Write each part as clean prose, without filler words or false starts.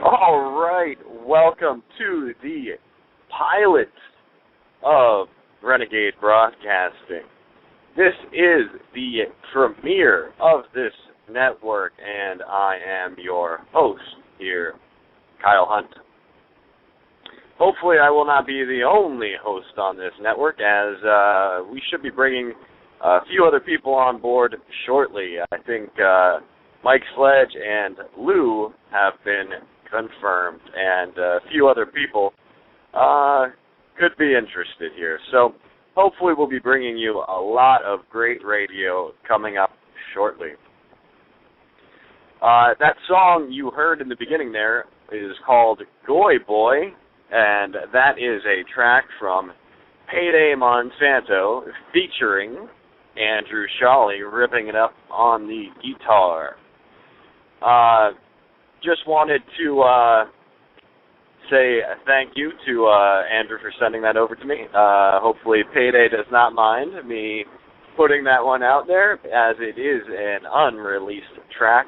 All right, welcome to the pilot of Renegade Broadcasting. This is the premiere of this network, and I am your host here, Kyle Hunt. Hopefully I will not be the only host on this network, as we should be bringing a few other people on board shortly. I think Mike Sledge and Lou have been confirmed, and a few other people could be interested here. So hopefully we'll be bringing you a lot of great radio coming up shortly. That song you heard in the beginning there is called Goy Boy, and that is a track from Payday Monsanto featuring Andrew Shawley ripping it up on the guitar. Just wanted to say thank you to Andrew for sending that over to me. Hopefully Payday does not mind me putting that one out there, as it is an unreleased track,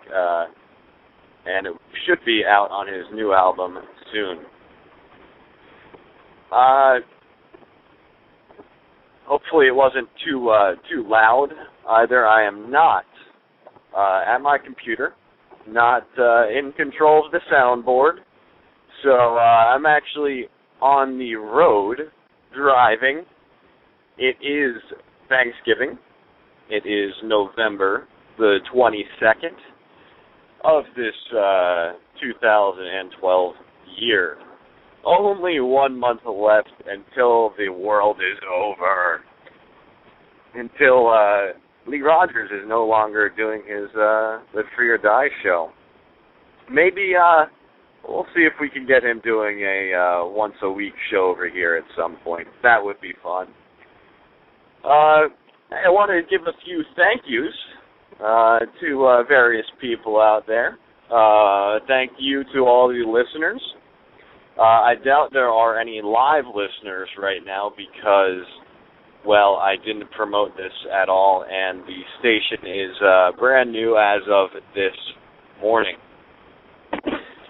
and it should be out on his new album soon. Hopefully it wasn't too loud either. I am not at my computer, not in control of the soundboard, so I'm actually on the road driving. It is Thanksgiving. It is November the 22nd of this 2012 year. Only 1 month left until the world is over. Until Lee Rogers is no longer doing his Live Free or Die show. Maybe we'll see if we can get him doing a once-a-week show over here at some point. That would be fun. I want to give a few thank yous to various people out there. Thank you to all the listeners. I doubt there are any live listeners right now because, well, I didn't promote this at all, and the station is brand new as of this morning.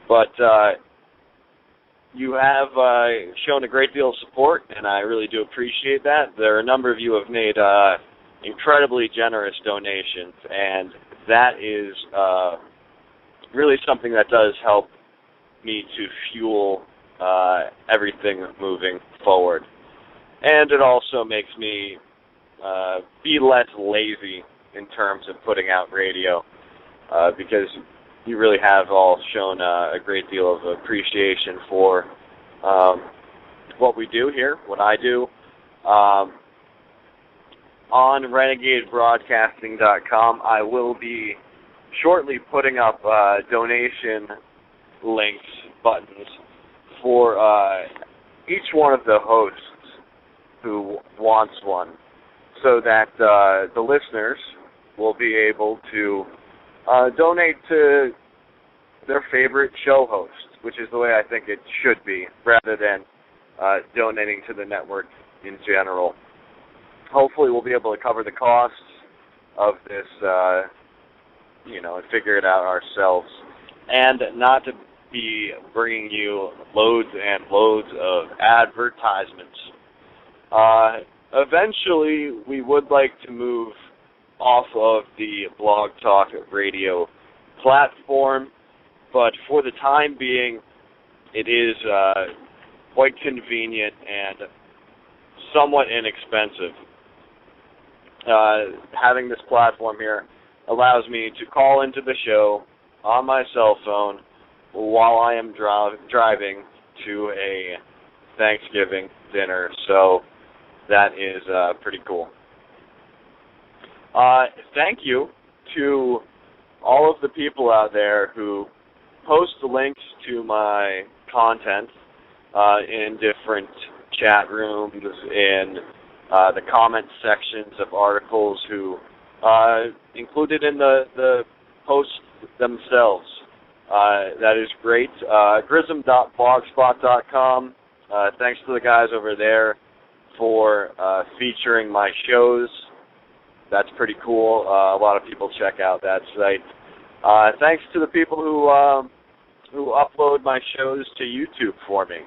But you have shown a great deal of support, and I really do appreciate that. There are a number of you who have made incredibly generous donations, and that is really something that does help me to fuel everything moving forward. And it also makes me be less lazy in terms of putting out radio, because you really have all shown a great deal of appreciation for what we do here, what I do. On RenegadeBroadcasting.com, I will be shortly putting up donation links, buttons, for each one of the hosts who wants one, so that the listeners will be able to donate to their favorite show host, which is the way I think it should be, rather than donating to the network in general. Hopefully we'll be able to cover the costs of this, and figure it out ourselves, and not to be bringing you loads and loads of advertisements. Eventually, we would like to move off of the Blog Talk Radio platform, but for the time being, it is quite convenient and somewhat inexpensive. Having this platform here allows me to call into the show on my cell phone while I am driving to a Thanksgiving dinner, so that is pretty cool. Thank you to all of the people out there who post the links to my content in different chat rooms, in the comment sections of articles, who included in the posts themselves. That is great. Grism.blogspot.com. Thanks to the guys over there for featuring my shows. That's pretty cool. A lot of people check out that site. Thanks to the people who who upload my shows to YouTube for me.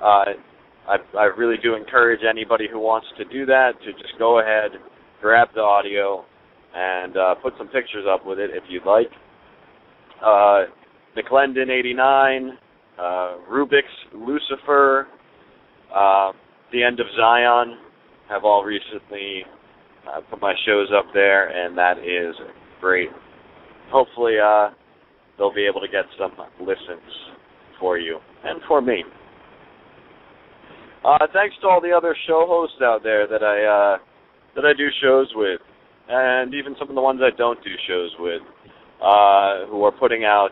I really do encourage anybody who wants to do that to just go ahead, grab the audio, and put some pictures up with it if you'd like. McClendon89, Rubik's Lucifer, The End of Zion have all recently put my shows up there, and that is great. Hopefully they'll be able to get some listens for you and for me. Thanks to all the other show hosts out there that I do shows with, and even some of the ones I don't do shows with, who are putting out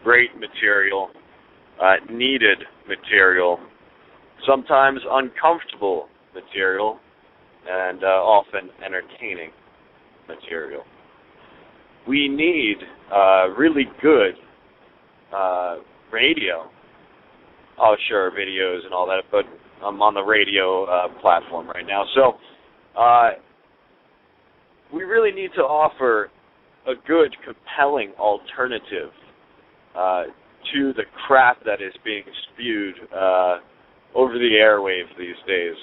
great material, needed material, sometimes uncomfortable material, and often entertaining material. We need really good radio. Oh, sure, videos and all that, but I'm on the radio platform right now. So we really need to offer a good, compelling alternative to the crap that is being spewed over the airwaves these days.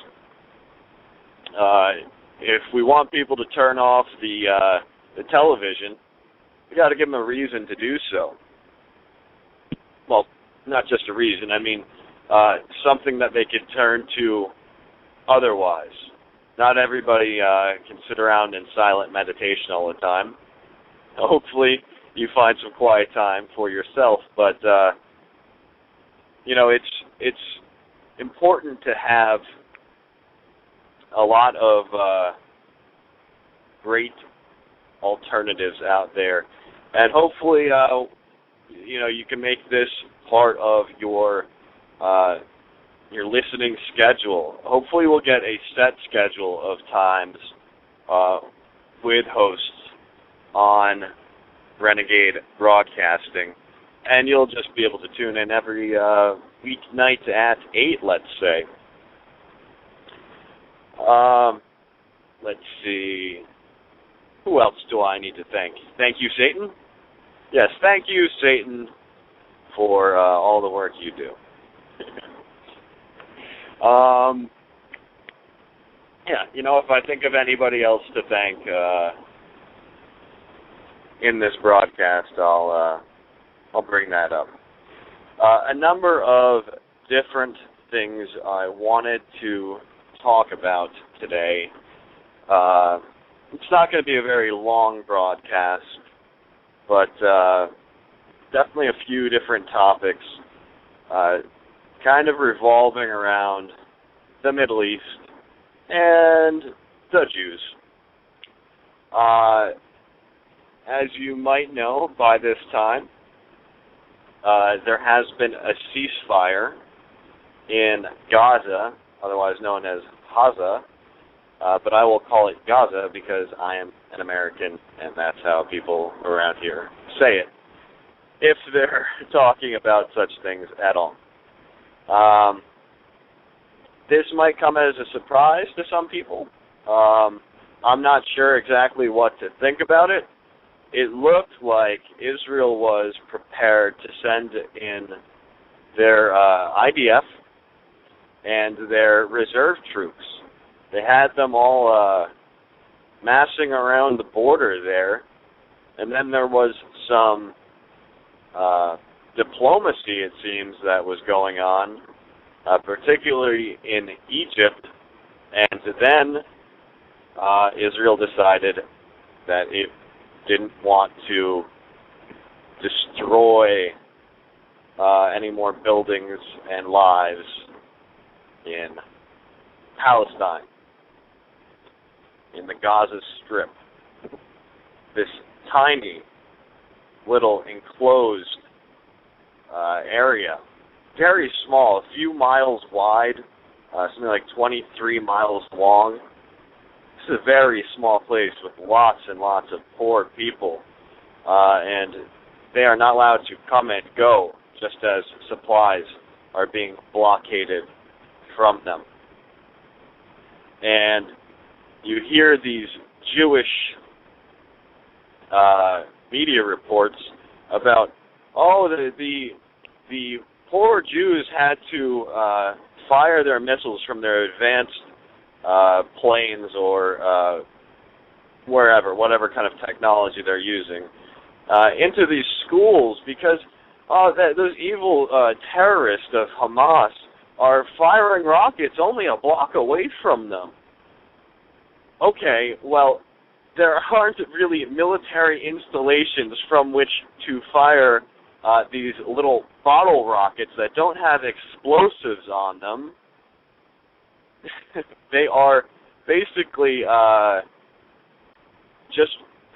If we want people to turn off the television, we got to give them a reason to do so. Well, not just a reason. I mean, something that they could turn to otherwise. Not everybody can sit around in silent meditation all the time. Hopefully, you find some quiet time for yourself. But it's important to have a lot of great alternatives out there, and hopefully, you can make this part of your listening schedule. Hopefully, we'll get a set schedule of times with hosts on Renegade Broadcasting, and you'll just be able to tune in every weeknight at 8, let's say. Let's see. Who else do I need to thank? Thank you, Satan? Yes, thank you, Satan, for all the work you do. If I think of anybody else to thank in this broadcast, I'll bring that up. A number of different things I wanted to talk about today. It's not going to be a very long broadcast, but definitely a few different topics, kind of revolving around the Middle East and the Jews. As you might know by this time, there has been a ceasefire in Gaza, otherwise known as Gaza, but I will call it Gaza because I am an American, and that's how people around here say it, if they're talking about such things at all. This might come as a surprise to some people. I'm not sure exactly what to think about it. It looked like Israel was prepared to send in their IDF and their reserve troops. They had them all massing around the border there, and then there was some diplomacy, it seems, that was going on, particularly in Egypt, and then Israel decided that it didn't want to destroy any more buildings and lives in Palestine, in the Gaza Strip. This tiny little enclosed area, very small, a few miles wide, something like 23 miles long. This is a very small place with lots and lots of poor people, and they are not allowed to come and go, just as supplies are being blockaded from them. And you hear these Jewish media reports about oh, the poor Jews had to fire their missiles from their advanced planes or whatever kind of technology they're using, into these schools because those evil terrorists of Hamas are firing rockets only a block away from them. Okay, well, there aren't really military installations from which to fire these little bottle rockets that don't have explosives on them. They are basically just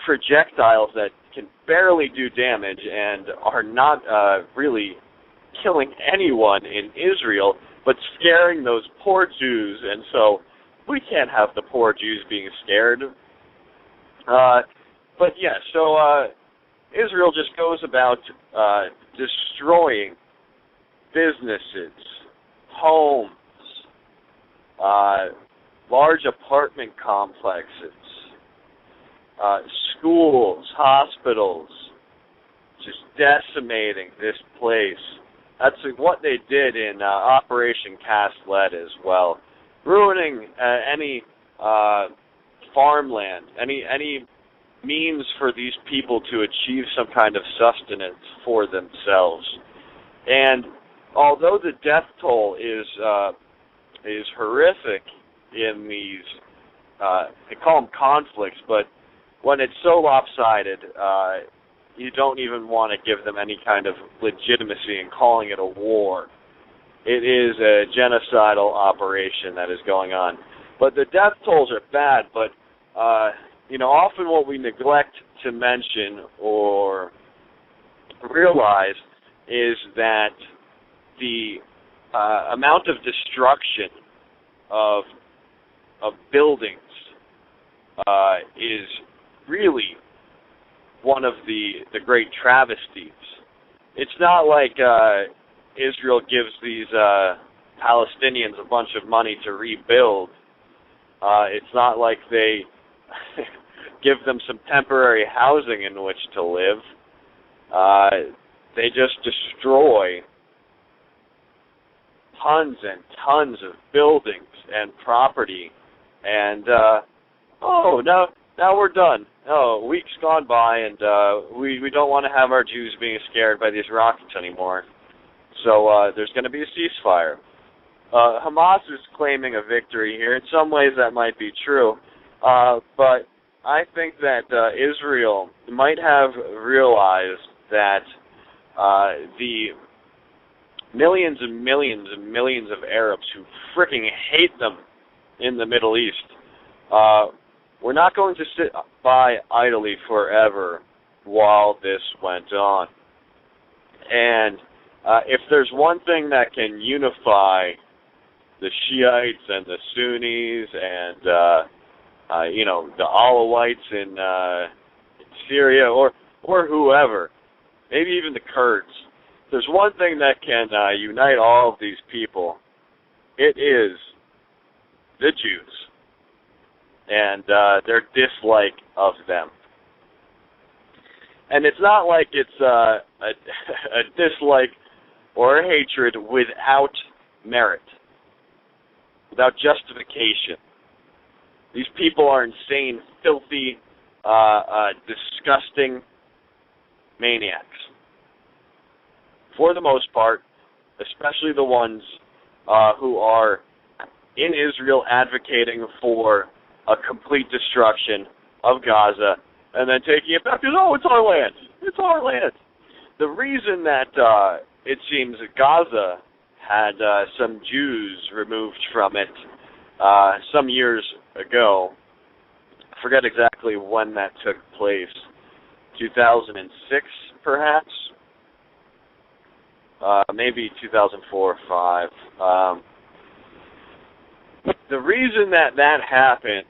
projectiles that can barely do damage and are not really killing anyone in Israel, but scaring those poor Jews, and so we can't have the poor Jews being scared. But yeah, so Israel just goes about destroying businesses, homes, large apartment complexes, schools, hospitals, just decimating this place. That's what they did in Operation Cast Lead as well, ruining any farmland, any means for these people to achieve some kind of sustenance for themselves. And although the death toll is horrific in these, they call them conflicts, but when it's so lopsided, you don't even want to give them any kind of legitimacy in calling it a war. It is a genocidal operation that is going on. But the death tolls are bad, but often what we neglect to mention or realize is that the amount of destruction of buildings is really one of the great travesties. It's not like Israel gives these Palestinians a bunch of money to rebuild. It's not like they give them some temporary housing in which to live. They just destroy tons and tons of buildings and property. And, now we're done. Oh, a week's gone by, and we don't want to have our Jews being scared by these rockets anymore. So there's going to be a ceasefire. Hamas is claiming a victory here. In some ways that might be true. But I think that Israel might have realized that the millions and millions and millions of Arabs who freaking hate them in the Middle East, we're not going to sit by idly forever while this went on. And if there's one thing that can unify the Shiites and the Sunnis and the Alawites in Syria or whoever, maybe even the Kurds, if there's one thing that can unite all of these people, it is the Jews and their dislike of them. And it's not like it's a dislike or a hatred without merit, without justification. These people are insane, filthy, disgusting maniacs. For the most part, especially the ones who are in Israel advocating for a complete destruction of Gaza and then taking it back because, it's our land. It's our land. The reason that it seems Gaza had some Jews removed from it some years ago, I forget exactly when that took place, 2006 perhaps, maybe 2004 or 5. The reason that happened,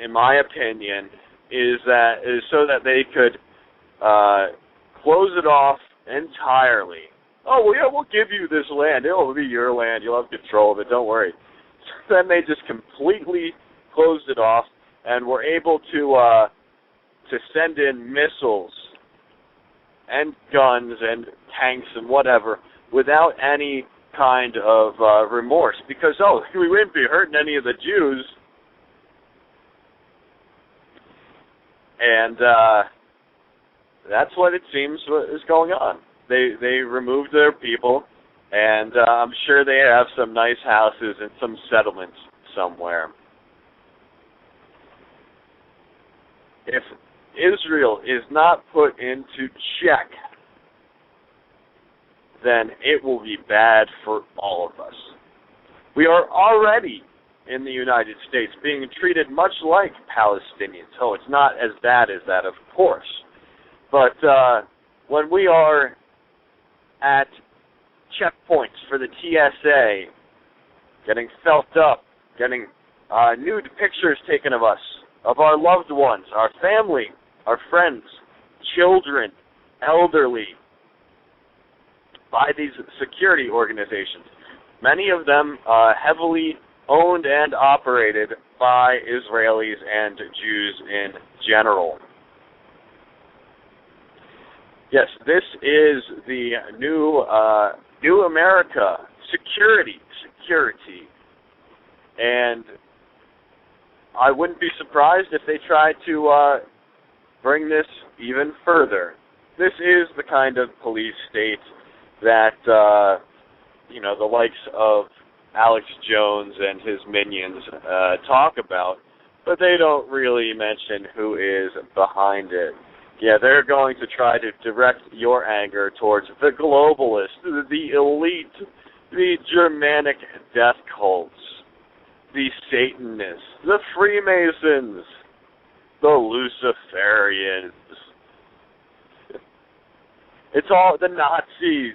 in my opinion, is so that they could close it off entirely. Oh, well, yeah, we'll give you this land. It'll be your land. You'll have control of it. Don't worry. Then they just completely closed it off and were able to send in missiles and guns and tanks and whatever without any kind of remorse, because, we wouldn't be hurting any of the Jews. And that's what it seems is going on. They removed their people, and I'm sure they have some nice houses and some settlements somewhere. If Israel is not put into check, then it will be bad for all of us. We are already in the United States being treated much like Palestinians. Oh, it's not as bad as that, of course. But when we are at checkpoints for the TSA, getting felt up, getting nude pictures taken of us, of our loved ones, our family, our friends, children, elderly, by these security organizations, many of them heavily owned and operated by Israelis and Jews in general. Yes, this is the new America, security, and I wouldn't be surprised if they try to bring this even further. This is the kind of police state that the likes of Alex Jones and his minions talk about, but they don't really mention who is behind it. Yeah, they're going to try to direct your anger towards the globalists, the elite, the Germanic death cults, the Satanists, the Freemasons, the Luciferians. It's all the Nazis.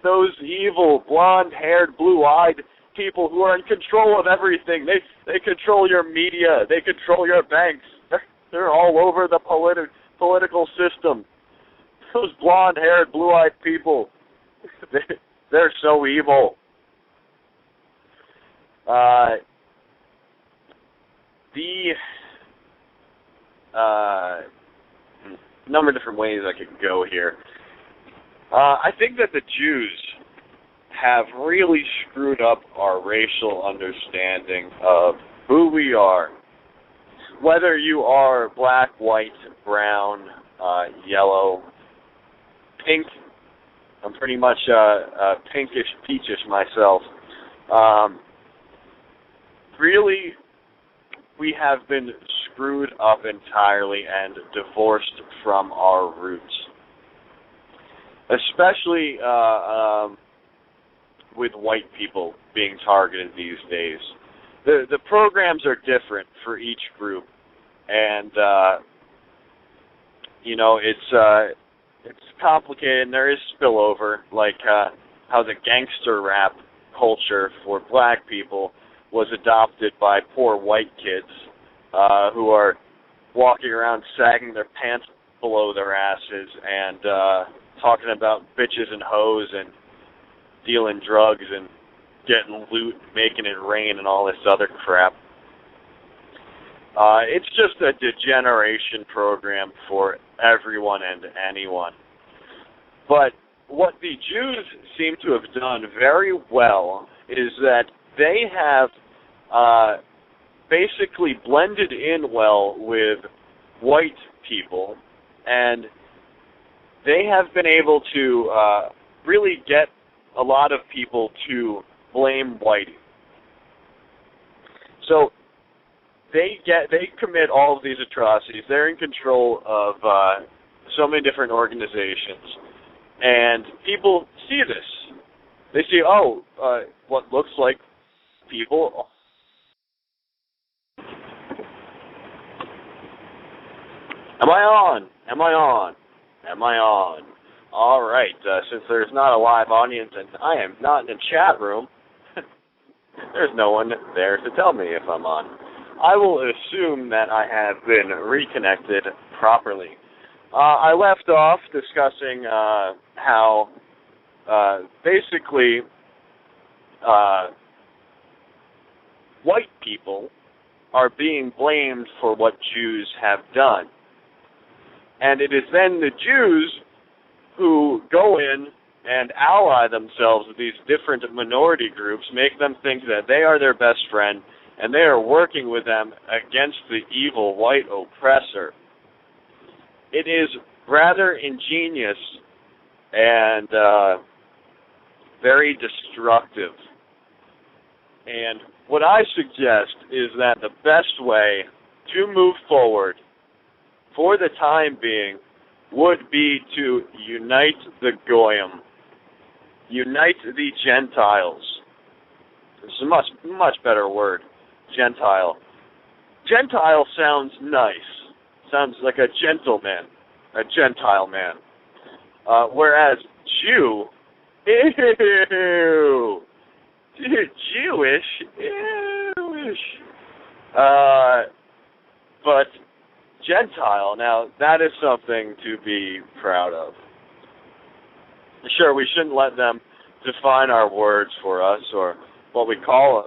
Those evil, blonde-haired, blue-eyed people who are in control of everything. They control your media. They control your banks. They're all over the political system. Those blonde-haired, blue-eyed people, they're so evil. Number of different ways I could go here. I think that the Jews have really screwed up our racial understanding of who we are. Whether you are black, white, brown, yellow, pink, I'm pretty much pinkish, peachish myself. Really, we have been screwed up entirely and divorced from our roots. Especially with white people being targeted these days. The programs are different for each group, and it's complicated, and there is spillover, like how the gangster rap culture for black people was adopted by poor white kids who are walking around sagging their pants below their asses and talking about bitches and hoes and dealing drugs and getting loot, making it rain, and all this other crap. It's just a degeneration program for everyone and anyone. But what the Jews seem to have done very well is that they have basically blended in well with white people, and they have been able to really get a lot of people to blame whitey. So they commit all of these atrocities. They're in control of so many different organizations, and people see this. They see, what looks like people. Am I on? All right. Since there's not a live audience and I am not in a chat room, there's no one there to tell me if I'm on. I will assume that I have been reconnected properly. I left off discussing how basically white people are being blamed for what Jews have done. And it is then the Jews who go in and ally themselves with these different minority groups, make them think that they are their best friend, and they are working with them against the evil white oppressor. It is rather ingenious and very destructive. And what I suggest is that the best way to move forward for the time being would be to unite the Goyim, unite the Gentiles. It's a much better word, Gentile. Gentile sounds nice. Sounds like a gentleman, a Gentile man. Whereas Jew, ew, Jewish, ewish. But Gentile, now that is something to be proud of. Sure, we shouldn't let them define our words for us or what we call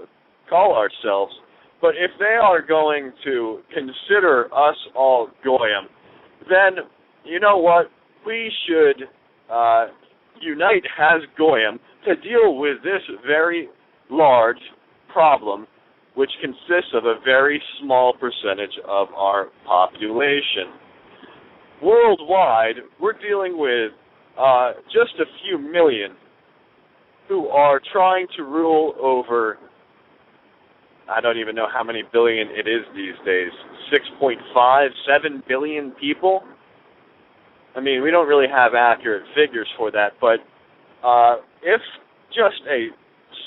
ourselves, but if they are going to consider us all Goyim, then you know what? We should unite as Goyim to deal with this very large problem, which consists of a very small percentage of our population. Worldwide, we're dealing with just a few million who are trying to rule over, I don't even know how many billion it is these days, 6.5, 7 billion people? I mean, we don't really have accurate figures for that, but if just a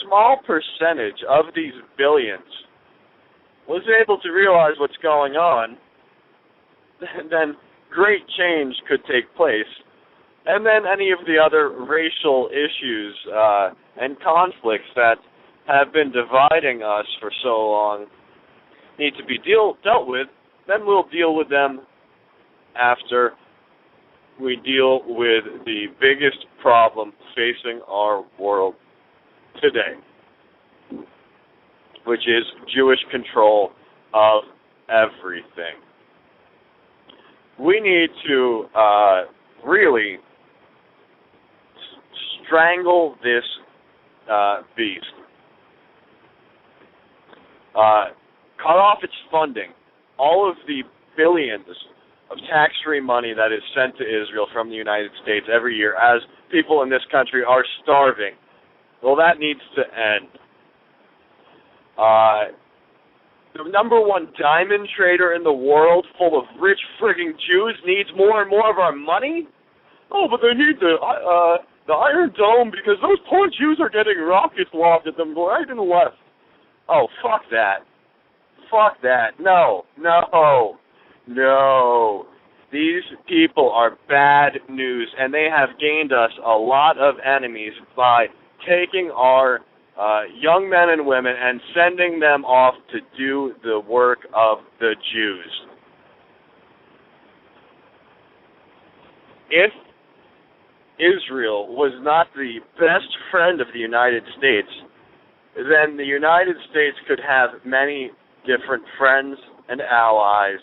small percentage of these billions was able to realize what's going on, then great change could take place. And then any of the other racial issues and conflicts that have been dividing us for so long need to be dealt with, then we'll deal with them after we deal with the biggest problem facing our world today, which is Jewish control of everything. We need to really strangle this beast. Cut off its funding. All of the billions of tax-free money that is sent to Israel from the United States every year as people in this country are starving. Well, that needs to end. The number one diamond trader in the world, full of rich frigging Jews, needs more and more of our money? Oh, but they need the Iron Dome because those poor Jews are getting rockets lobbed at them right and left. Oh, fuck that. Fuck that. No. These people are bad news, and they have gained us a lot of enemies by taking our young men and women and sending them off to do the work of the Jews. If Israel was not the best friend of the United States, then the United States could have many different friends and allies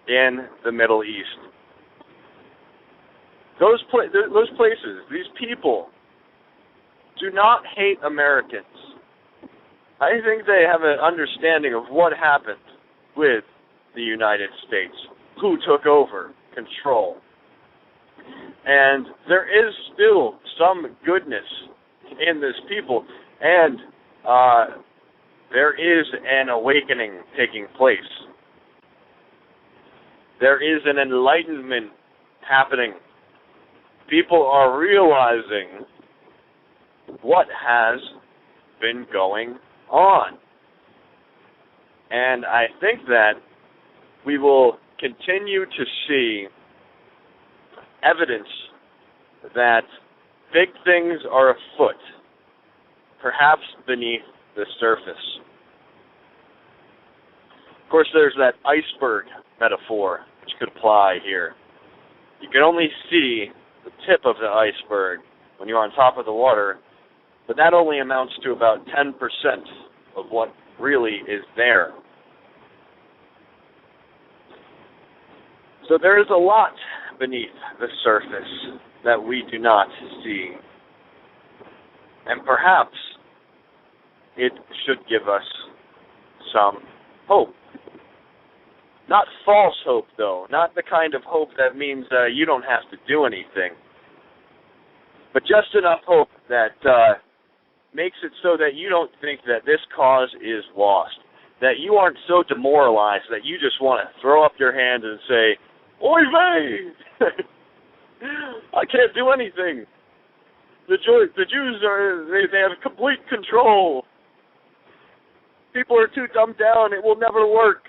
in the Middle East. Those places, these people, do not hate Americans. I think they have an understanding of what happened with the United States, who took over control. And there is still some goodness in this people, and there is an awakening taking place. There is an enlightenment happening. People are realizing what has been going on. And I think that we will continue to see evidence that big things are afoot, perhaps beneath the surface. Of course, there's that iceberg metaphor which could apply here. You can only see the tip of the iceberg when you're on top of the water, but that only amounts to about 10% of what really is there. So there is a lot beneath the surface that we do not see. And perhaps it should give us some hope. Not false hope, though. Not the kind of hope that means you don't have to do anything. But just enough hope that makes it so that you don't think that this cause is lost. That you aren't so demoralized that you just want to throw up your hands and say, "Oy vey! I can't do anything. The Jews they have complete control. People are too dumbed down. It will never work."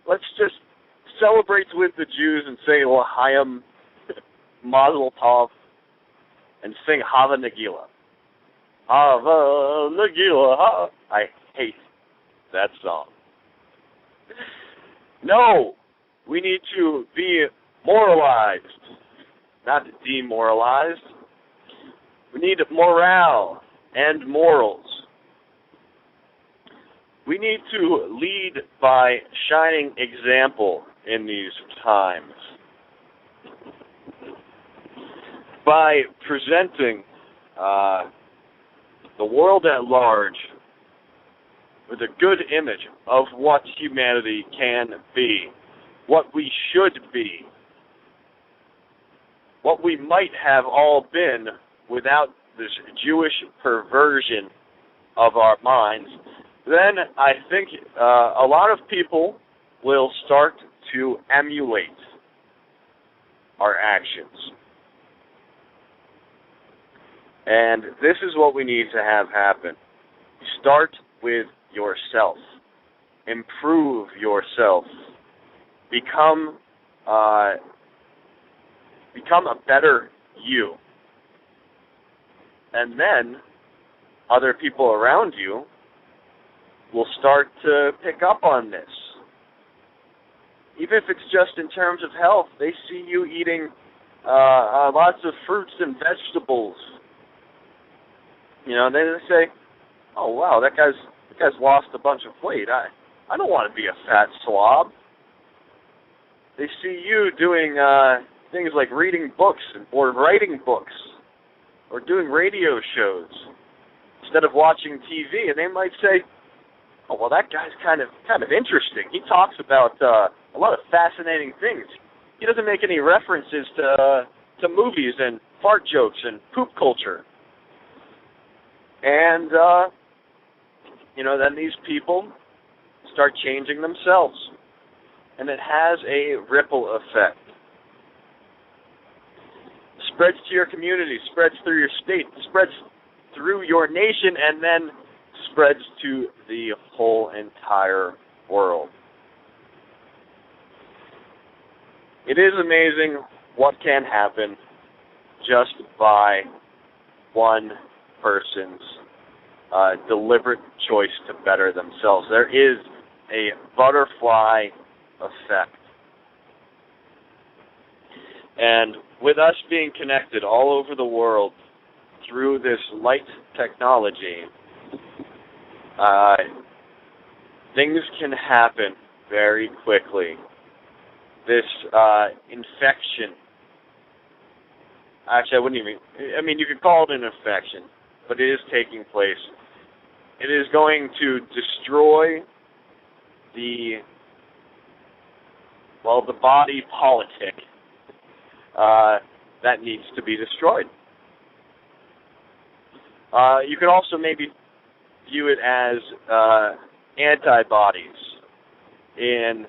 Let's just celebrate with the Jews and say L'chaim, Mazel Tov, and sing Hava Nagila. Hava Nagila. Ha. I hate that song. No, we need to be moralized, not demoralized. We need morale and morals. We need to lead by shining example in these times. By presenting the world at large with a good image of what humanity can be, what we should be, what we might have all been without this Jewish perversion of our minds, then I think a lot of people will start to emulate our actions. And this is what we need to have happen. Start with yourself. Improve yourself. Become a better you. And then other people around you will start to pick up on this. Even if it's just in terms of health, they see you eating lots of fruits and vegetables. You know, they say, "Oh wow, that guy's lost a bunch of weight. I don't want to be a fat slob." They see you doing things like reading books or writing books or doing radio shows instead of watching TV, and they might say, "Oh well, that guy's kind of interesting. He talks about a lot of fascinating things. He doesn't make any references to movies and fart jokes and poop culture." And then these people start changing themselves, and it has a ripple effect. Spreads to your community, spreads through your state, spreads through your nation, and then spreads to the whole entire world. It is amazing what can happen just by one person's deliberate choice to better themselves. There is a butterfly effect. And with us being connected all over the world through this light technology, things can happen very quickly. This infection, actually you could call it an infection, but it is taking place. It is going to destroy the body politic that needs to be destroyed. You could also maybe view it as antibodies in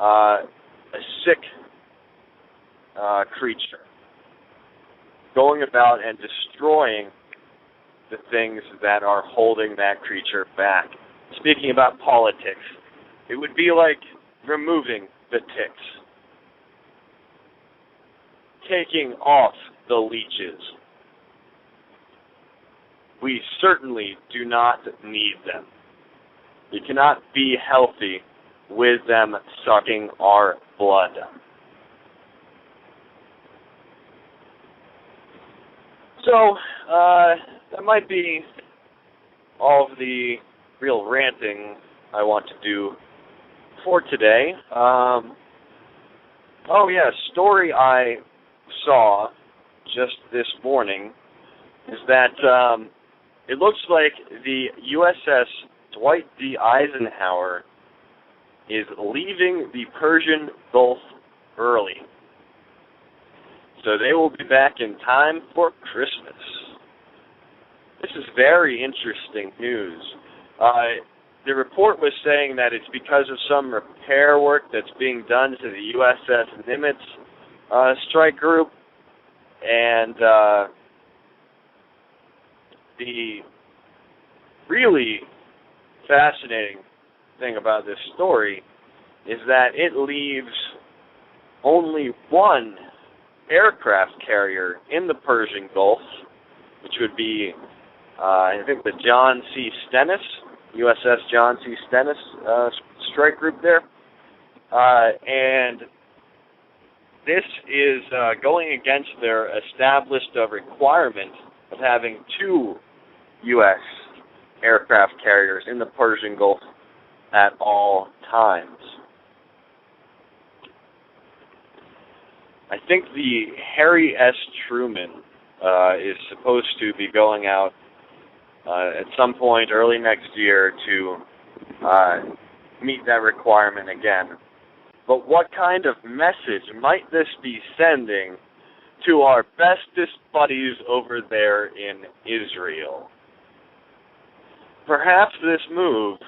a sick creature going about and destroying the things that are holding that creature back. Speaking about politics, it would be like removing the ticks, taking off the leeches. We certainly do not need them. We cannot be healthy with them sucking our blood. So, that might be all of the real ranting I want to do for today. Story I saw just this morning is that it looks like the USS Dwight D. Eisenhower is leaving the Persian Gulf early. So they will be back in time for Christmas. This is very interesting news. The report was saying that it's because of some repair work that's being done to the USS Nimitz strike group, and the really fascinating thing about this story is that it leaves only one aircraft carrier in the Persian Gulf, which would be, I think, the John C. Stennis, USS John C. Stennis strike group there. And this is going against their established requirement of having two U.S. aircraft carriers in the Persian Gulf at all times. I think the Harry S. Truman is supposed to be going out at some point early next year to meet that requirement again. But what kind of message might this be sending to our bestest buddies over there in Israel? Perhaps this move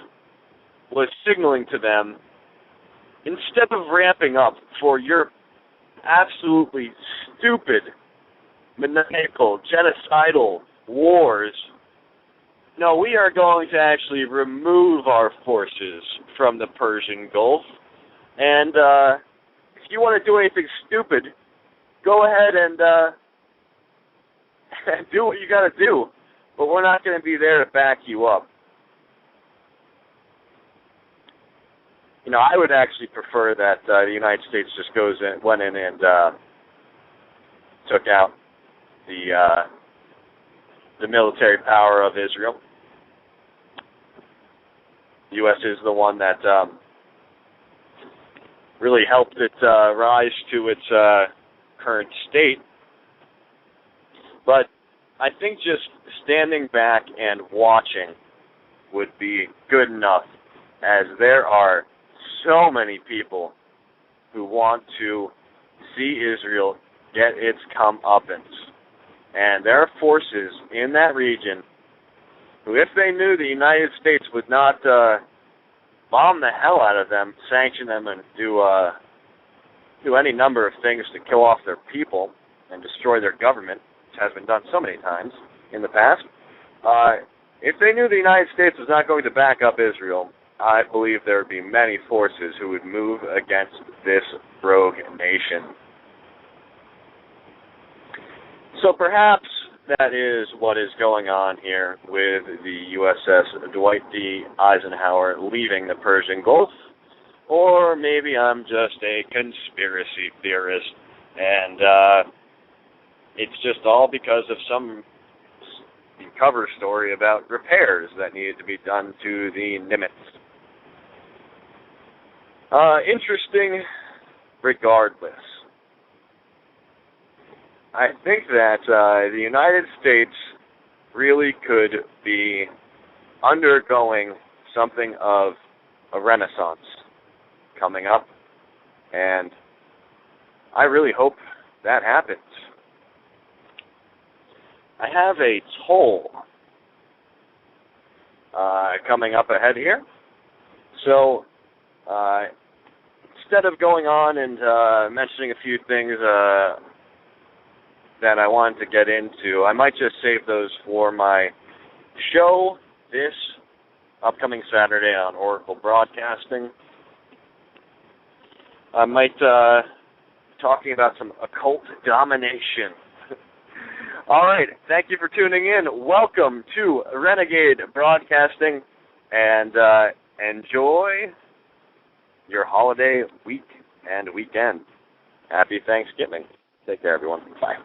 was signaling to them, instead of ramping up for your absolutely stupid, maniacal, genocidal wars, no, we are going to actually remove our forces from the Persian Gulf. And if you want to do anything stupid, go ahead and do what you got to do. But we're not going to be there to back you up. You know, I would actually prefer that the United States just went in and took out the military power of Israel. The U.S. is the one that really helped it rise to its current state. But I think just standing back and watching would be good enough, as there are so many people who want to see Israel get its comeuppance. And there are forces in that region who, if they knew the United States would not bomb the hell out of them, sanction them, and do any number of things to kill off their people and destroy their government, which has been done so many times in the past, if they knew the United States was not going to back up Israel, I believe there would be many forces who would move against this rogue nation. So perhaps that is what is going on here with the USS Dwight D. Eisenhower leaving the Persian Gulf. Or maybe I'm just a conspiracy theorist, and it's just all because of some cover story about repairs that needed to be done to the Nimitz. Interesting regardless. I think that the United States really could be undergoing something of a renaissance coming up, and I really hope that happens. I have a toll coming up ahead here, so instead of going on and mentioning a few things that I wanted to get into, I might just save those for my show this upcoming Saturday on Oracle Broadcasting. I might talking about some occult domination. All right, thank you for tuning in. Welcome to Renegade Broadcasting, and enjoy your holiday week and weekend. Happy Thanksgiving. Take care, everyone. Bye.